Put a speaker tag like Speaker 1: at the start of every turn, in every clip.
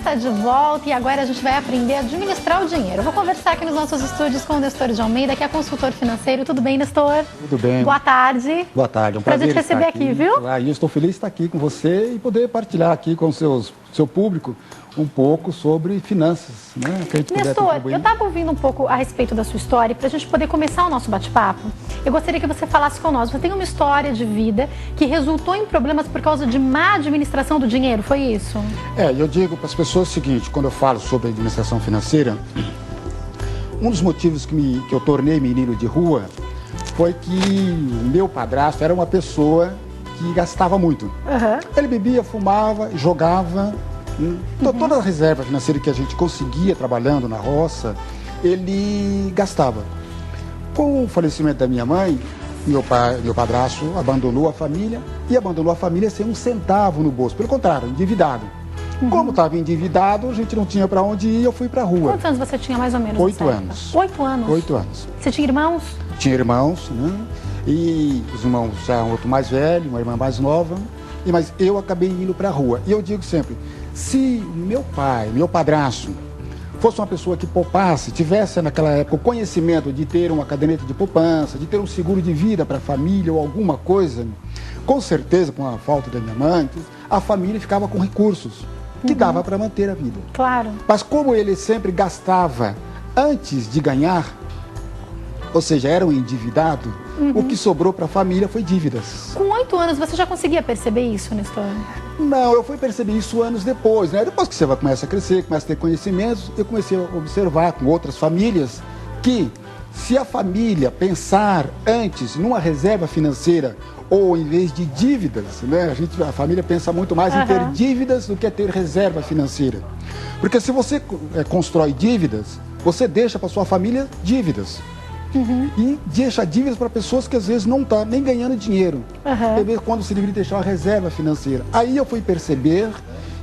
Speaker 1: está de volta e agora a gente vai aprender a administrar o dinheiro. Eu vou conversar aqui nos nossos estúdios com o Nestor de Almeida, que é consultor financeiro. Tudo bem, Nestor?
Speaker 2: Tudo bem.
Speaker 1: Boa tarde.
Speaker 2: Boa tarde, é um prazer
Speaker 1: te receber
Speaker 2: estar
Speaker 1: aqui, viu?
Speaker 2: Eu estou feliz de estar aqui com você e poder partilhar aqui com o seu público um pouco sobre finanças, né? Que a gente
Speaker 1: Nestor, eu estava ouvindo um pouco a respeito da sua história. Para a gente poder começar o nosso bate-papo, eu gostaria que você falasse com nós. Você tem uma história de vida que resultou em problemas por causa de má administração do dinheiro, foi isso?
Speaker 2: Eu digo para as pessoas o seguinte, quando eu falo sobre administração financeira, um dos motivos que eu tornei menino de rua foi que o meu padrasto era uma pessoa que gastava muito.
Speaker 1: Uhum.
Speaker 2: Ele bebia, fumava, jogava. Toda a reserva financeira que a gente conseguia trabalhando na roça, ele gastava. Com o falecimento da minha mãe, meu padrasto abandonou a família e abandonou a família sem um centavo no bolso. Pelo contrário, endividado. Como estava endividado, a gente não tinha para onde ir, eu fui para a rua.
Speaker 1: Quantos anos você tinha mais ou menos?
Speaker 2: 8 anos.
Speaker 1: 8 anos?
Speaker 2: 8 anos.
Speaker 1: Você tinha irmãos?
Speaker 2: Tinha irmãos, né? E os irmãos já um outro mais velho, uma irmã mais nova. Mas eu acabei indo para a rua. E eu digo sempre, se meu pai, meu padrasto, fosse uma pessoa que poupasse, tivesse naquela época o conhecimento de ter uma caderneta de poupança, de ter um seguro de vida para a família ou alguma coisa, com certeza, com a falta da minha mãe, a família ficava com recursos que dava para manter a vida.
Speaker 1: Claro.
Speaker 2: Mas como ele sempre gastava antes de ganhar, ou seja, era um endividado, o que sobrou para a família foi dívidas.
Speaker 1: Com 8 anos você já conseguia perceber isso, Nestor?
Speaker 2: Não, eu fui perceber isso anos depois, né? Depois que você começa a crescer, começa a ter conhecimentos, eu comecei a observar com outras famílias que se a família pensar antes numa reserva financeira ou em vez de dívidas, né? A família pensa muito mais em ter dívidas do que ter reserva financeira. Porque se você constrói dívidas, você deixa para sua família dívidas. E deixa dívidas para pessoas que às vezes não estão nem ganhando dinheiro. Quando se deveria deixar uma reserva financeira. Aí eu fui perceber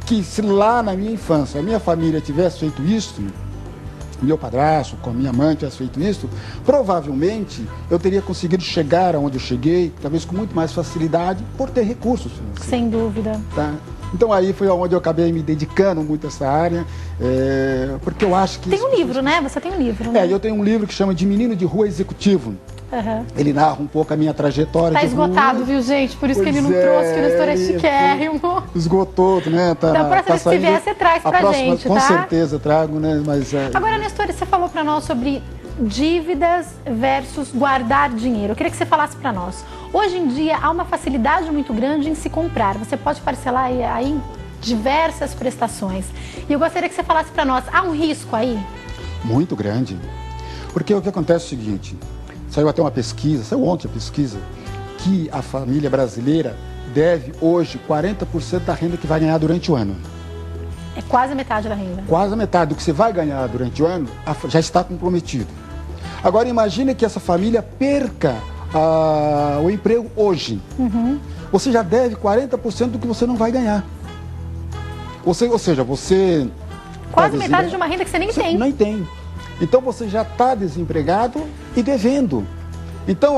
Speaker 2: que se lá na minha infância a minha família tivesse feito isso, meu padrasto com a minha mãe tivesse feito isso, provavelmente eu teria conseguido chegar aonde eu cheguei, talvez com muito mais facilidade, por ter recursos financeiros.
Speaker 1: Sem dúvida.
Speaker 2: Tá? Então aí foi onde eu acabei me dedicando muito a essa área, porque eu acho que...
Speaker 1: Tem um livro, né? Você tem um livro, né?
Speaker 2: Eu tenho um livro que chama de Menino de Rua Executivo. Ele narra um pouco a minha trajetória.
Speaker 1: Tá esgotado, viu, gente? Por isso que ele não trouxe, que o Nestor é chiquérrimo.
Speaker 2: Esgotou, né?
Speaker 1: Da próxima vez que você vier, você traz pra gente,
Speaker 2: com
Speaker 1: tá?
Speaker 2: certeza trago, né? Mas,
Speaker 1: Agora, Nestor, você falou pra nós sobre dívidas versus guardar dinheiro. Eu queria que você falasse para nós. Hoje em dia há uma facilidade muito grande em se comprar. Você pode parcelar aí diversas prestações. E eu gostaria que você falasse para nós, há um risco aí?
Speaker 2: Muito grande. Porque o que acontece é o seguinte, saiu até uma pesquisa, saiu ontem a pesquisa, que a família brasileira deve hoje 40% da renda que vai ganhar durante o ano.
Speaker 1: É quase metade da renda.
Speaker 2: Quase a metade do que você vai ganhar durante o ano já está comprometido. Agora imagine que essa família perca o emprego hoje. Você já deve 40% do que você não vai ganhar. Ou seja, você...
Speaker 1: Quase metade de uma renda que você nem tem.
Speaker 2: Nem tem. Então você já está desempregado e devendo. Então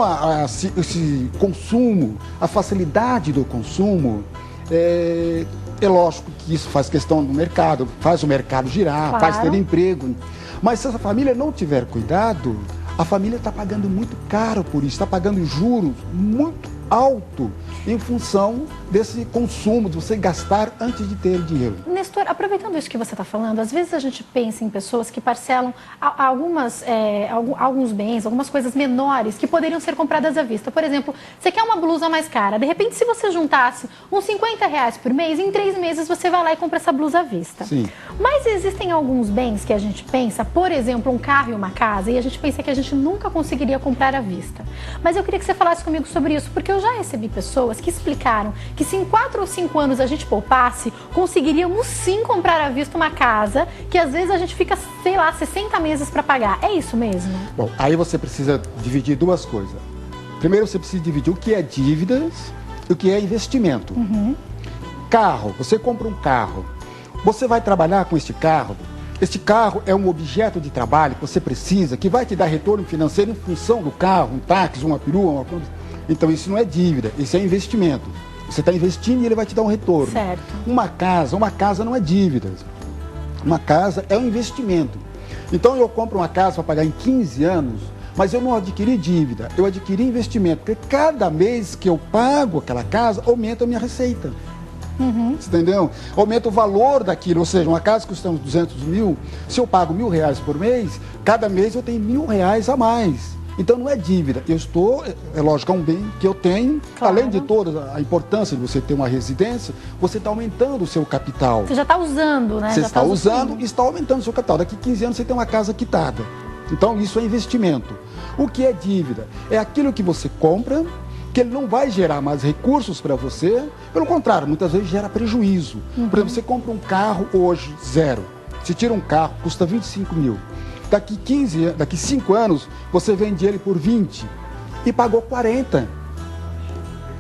Speaker 2: esse consumo, a facilidade do consumo, é lógico que isso faz questão do mercado, faz o mercado girar,
Speaker 1: claro,
Speaker 2: faz ter emprego. Mas se essa família não tiver cuidado, a família está pagando muito caro por isso, está pagando juros muito alto em função desse consumo, de você gastar antes de ter dinheiro.
Speaker 1: Nestor, aproveitando isso que você está falando, às vezes a gente pensa em pessoas que parcelam alguns bens, algumas coisas menores que poderiam ser compradas à vista. Por exemplo, você quer uma blusa mais cara, de repente se você juntasse uns R$50 por mês, em 3 meses você vai lá e compra essa blusa à vista.
Speaker 2: Sim.
Speaker 1: Mas existem alguns bens que a gente pensa, por exemplo, um carro e uma casa, e a gente pensa que a gente nunca conseguiria comprar à vista. Mas eu queria que você falasse comigo sobre isso, porque eu já recebi pessoas que explicaram que se em 4 ou 5 anos a gente poupasse, conseguiríamos sim comprar à vista uma casa que às vezes a gente fica, sei lá, 60 meses para pagar. É isso mesmo?
Speaker 2: Bom, aí você precisa dividir duas coisas. Primeiro você precisa dividir o que é dívidas e o que é investimento. Carro, você compra um carro, você vai trabalhar com este carro. Este carro é um objeto de trabalho que você precisa, que vai te dar retorno financeiro em função do carro, um táxi, uma perua, uma coisa. Então isso não é dívida, isso é investimento. Você está investindo e ele vai te dar um retorno.
Speaker 1: Certo.
Speaker 2: Uma casa não é dívida. Uma casa é um investimento. Então eu compro uma casa para pagar em 15 anos, mas eu não adquiri dívida, eu adquiri investimento, porque cada mês que eu pago aquela casa, aumenta a minha receita. Você entendeu? Aumenta o valor daquilo, ou seja, uma casa que custa uns 200 mil, se eu pago R$1.000 por mês, cada mês eu tenho R$1.000 a mais. Então não é dívida, eu estou, é lógico, é um bem que eu tenho,
Speaker 1: claro.
Speaker 2: Além de toda a importância de você ter uma residência, você está aumentando o seu capital.
Speaker 1: Você já está usando, né?
Speaker 2: Você
Speaker 1: já
Speaker 2: está usando e está aumentando o seu capital. Daqui 15 anos você tem uma casa quitada. Então isso é investimento. O que é dívida? É aquilo que você compra, que ele não vai gerar mais recursos para você, pelo contrário, muitas vezes gera prejuízo. Por exemplo, você compra um carro hoje, zero. Você tira um carro, custa 25 mil. Daqui 5 anos, você vende ele por 20 e pagou 40.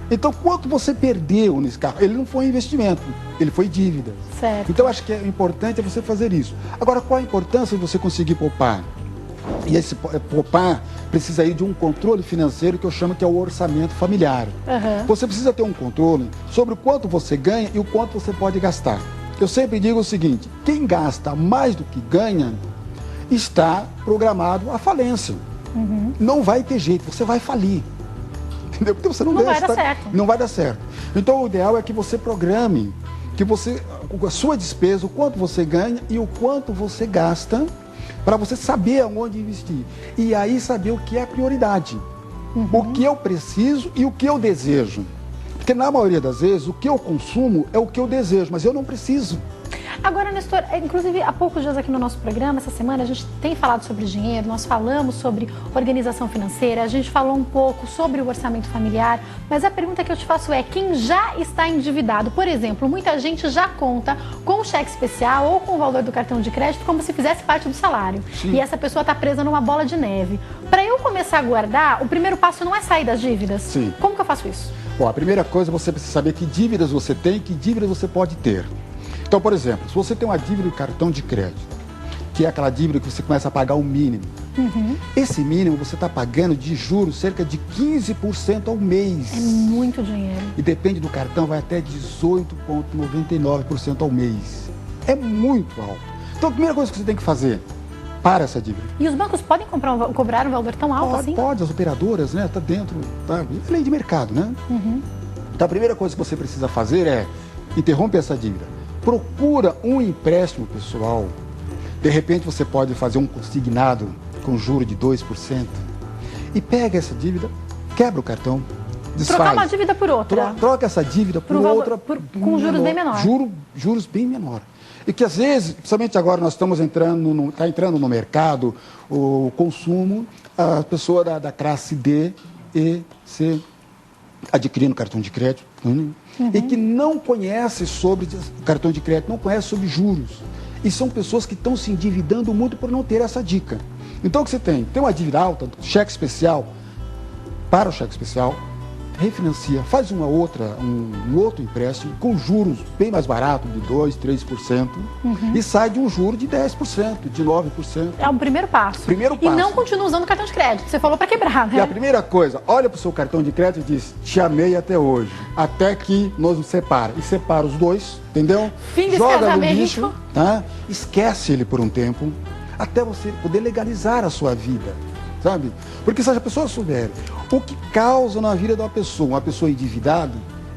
Speaker 2: Então, quanto você perdeu nesse carro? Ele não foi investimento, ele foi dívida.
Speaker 1: Certo.
Speaker 2: Então, acho que é importante você fazer isso. Agora, qual a importância de você conseguir poupar? E esse poupar precisa ir de um controle financeiro que eu chamo que é o orçamento familiar. Você precisa ter um controle sobre o quanto você ganha e o quanto você pode gastar. Eu sempre digo o seguinte, quem gasta mais do que ganha está programado à falência. Não vai ter jeito, você vai falir. Entendeu? Porque você não
Speaker 1: vai dar certo.
Speaker 2: Não vai dar certo. Então o ideal é que você programe, que você, a sua despesa, o quanto você ganha e o quanto você gasta, para você saber aonde investir. E aí saber o que é a prioridade. O que eu preciso e o que eu desejo. Porque na maioria das vezes, o que eu consumo é o que eu desejo, mas eu não preciso.
Speaker 1: Agora, Nestor, inclusive há poucos dias aqui no nosso programa, essa semana, a gente tem falado sobre dinheiro, nós falamos sobre organização financeira, a gente falou um pouco sobre o orçamento familiar, mas a pergunta que eu te faço é, quem já está endividado, por exemplo, muita gente já conta com o cheque especial ou com o valor do cartão de crédito como se fizesse parte do salário.
Speaker 2: Sim.
Speaker 1: E essa pessoa está presa numa bola de neve. Para eu começar a guardar, o primeiro passo não é sair das dívidas?
Speaker 2: Sim.
Speaker 1: Como que eu faço isso?
Speaker 2: Bom, a primeira coisa, você precisa saber que dívidas você tem e que dívidas você pode ter. Então, por exemplo, se você tem uma dívida de cartão de crédito, que é aquela dívida que você começa a pagar o mínimo, esse mínimo você está pagando de juros cerca de 15% ao mês.
Speaker 1: É muito dinheiro.
Speaker 2: E depende do cartão, vai até 18,99% ao mês. É muito alto. Então, a primeira coisa que você tem que fazer, para essa dívida.
Speaker 1: E os bancos podem cobrar um valor tão alto assim?
Speaker 2: Pode, as operadoras, né? Está dentro, tá? É lei de mercado, né? Então, a primeira coisa que você precisa fazer é interromper essa dívida. Procura um empréstimo pessoal. De repente você pode fazer um consignado com juro de 2% e pega essa dívida, quebra o cartão, desfaz.
Speaker 1: Trocar uma dívida por outra.
Speaker 2: Troca essa dívida por outra.
Speaker 1: Com juros bem menor.
Speaker 2: Juros bem menor. E que às vezes, principalmente agora nós estamos entrando no mercado o consumo, a pessoa da classe D, E, C, adquirindo cartão de crédito, e que não conhece sobre cartão de crédito, não conhece sobre juros. E são pessoas que estão se endividando muito por não ter essa dica. Então o que você tem? Tem uma dívida alta, cheque especial, para o cheque especial, refinancia, faz um outro empréstimo com juros bem mais barato, de 2%, 3%, e sai de um juro de 10%, de 9%.
Speaker 1: É o primeiro passo. E não continua usando o cartão de crédito. Você falou para quebrar, né?
Speaker 2: E a primeira coisa, olha para o seu cartão de crédito e diz, te amei até hoje, até que nos separa. E separa os dois, entendeu?
Speaker 1: Fim desse
Speaker 2: Joga
Speaker 1: casamento.
Speaker 2: no lixo, tá? Esquece ele por um tempo, até você poder legalizar a sua vida. Sabe? Porque se a pessoa souber o que causa na vida de uma pessoa endividada,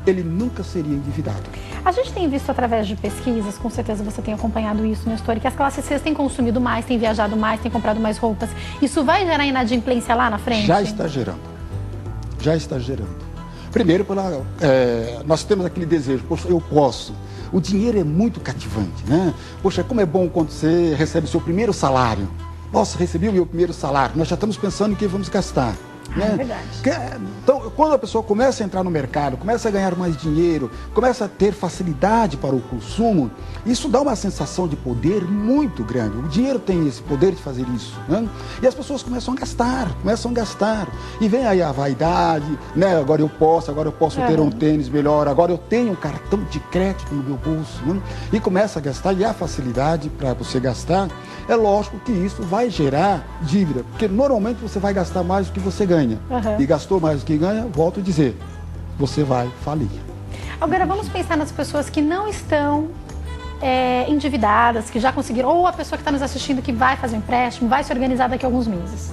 Speaker 2: ele nunca seria endividado.
Speaker 1: A gente tem visto através de pesquisas, com certeza você tem acompanhado isso, Nestor, que as classes C têm consumido mais, têm viajado mais, têm comprado mais roupas. Isso vai gerar inadimplência lá na frente?
Speaker 2: Já está gerando. Já está gerando. Primeiro, nós temos aquele desejo, poxa, eu posso. O dinheiro é muito cativante, né? Poxa, como é bom quando você recebe o seu primeiro salário. Nossa, recebi o meu primeiro salário, nós já estamos pensando em que vamos gastar. Né?
Speaker 1: É verdade.
Speaker 2: Então, quando a pessoa começa a entrar no mercado, começa a ganhar mais dinheiro, começa a ter facilidade para o consumo, isso dá uma sensação de poder muito grande. O dinheiro tem esse poder de fazer isso. Né? E as pessoas começam a gastar. E vem aí a vaidade, né? Agora eu posso ter um tênis melhor, agora eu tenho um cartão de crédito no meu bolso. Né? E começa a gastar, e a facilidade para você gastar, é lógico que isso vai gerar dívida, porque normalmente você vai gastar mais do que você ganha. E gastou mais do que ganha, volto a dizer, você vai falir.
Speaker 1: Agora vamos pensar nas pessoas que não estão endividadas, que já conseguiram, ou a pessoa que está nos assistindo que vai fazer um empréstimo, vai se organizar daqui a alguns meses.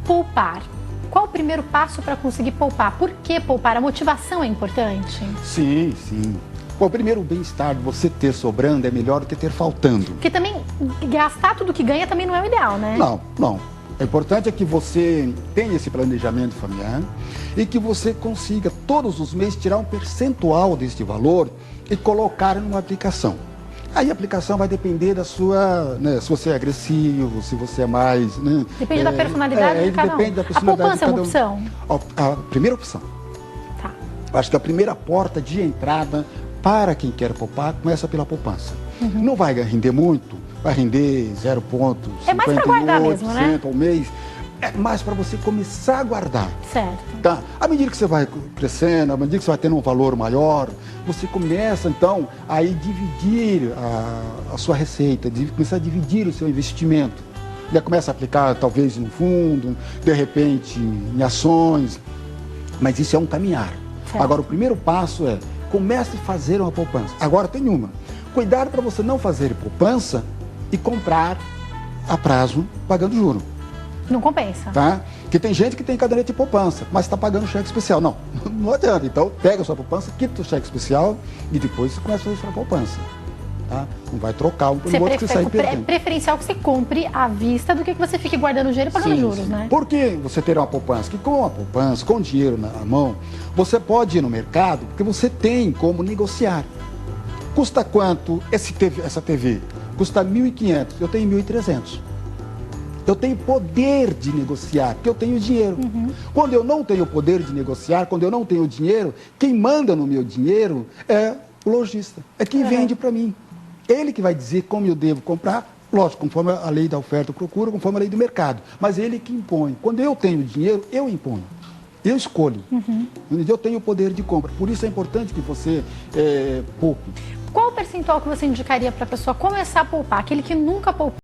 Speaker 1: Poupar. Qual o primeiro passo para conseguir poupar? Por que poupar? A motivação é importante?
Speaker 2: Sim, sim. Bom, primeiro, o bem-estar de você ter sobrando é melhor do que ter faltando.
Speaker 1: Porque também gastar tudo que ganha também não é o ideal, né?
Speaker 2: Não, não. O importante é que você tenha esse planejamento familiar e que você consiga todos os meses tirar um percentual deste valor e colocar numa aplicação. Aí a aplicação vai depender da sua, né, se você é agressivo, se você é mais... Né,
Speaker 1: depende da personalidade de cada um.
Speaker 2: Depende da personalidade
Speaker 1: a poupança
Speaker 2: de cada um.
Speaker 1: é uma opção?
Speaker 2: A primeira opção.
Speaker 1: Tá.
Speaker 2: Acho que a primeira porta de entrada para quem quer poupar começa pela poupança. Não vai render muito, vai render 0,58%
Speaker 1: É mais para guardar mesmo, né?
Speaker 2: ao mês. É mais para você começar a guardar.
Speaker 1: Certo.
Speaker 2: Tá? À medida que você vai crescendo, à medida que você vai tendo um valor maior, você começa, então, a dividir a sua receita, começar a dividir o seu investimento. Já começa a aplicar, talvez, no fundo, de repente, em ações. Mas isso é um caminhar.
Speaker 1: Certo.
Speaker 2: Agora, o primeiro passo é, comece a fazer uma poupança. Agora, tem uma. Cuidado para você não fazer poupança e comprar a prazo pagando juro.
Speaker 1: Não compensa.
Speaker 2: Tá? Porque tem gente que tem caderneta de poupança, mas está pagando cheque especial. Não, não adianta. Então, pega a sua poupança, quita o cheque especial e depois você começa a fazer a sua poupança. Tá? Não vai trocar um pelo outro que você sai perdendo.
Speaker 1: É preferencial que você compre à vista do que você fique guardando dinheiro e pagando juros, né?
Speaker 2: Por que você ter uma poupança? Que com a poupança, com dinheiro na mão, você pode ir no mercado, porque você tem como negociar. Custa quanto essa TV? Custa 1.500, eu tenho 1.300. Eu tenho poder de negociar, porque eu tenho dinheiro. Quando eu não tenho poder de negociar, quando eu não tenho dinheiro, quem manda no meu dinheiro é o lojista. É quem vende para mim. Ele que vai dizer como eu devo comprar, lógico, conforme a lei da oferta e procura, conforme a lei do mercado. Mas ele que impõe. Quando eu tenho dinheiro, eu imponho. Eu escolho. Eu tenho o poder de compra. Por isso é importante que você poupe.
Speaker 1: Qual o percentual que você indicaria para a pessoa começar a poupar? Aquele que nunca poupou?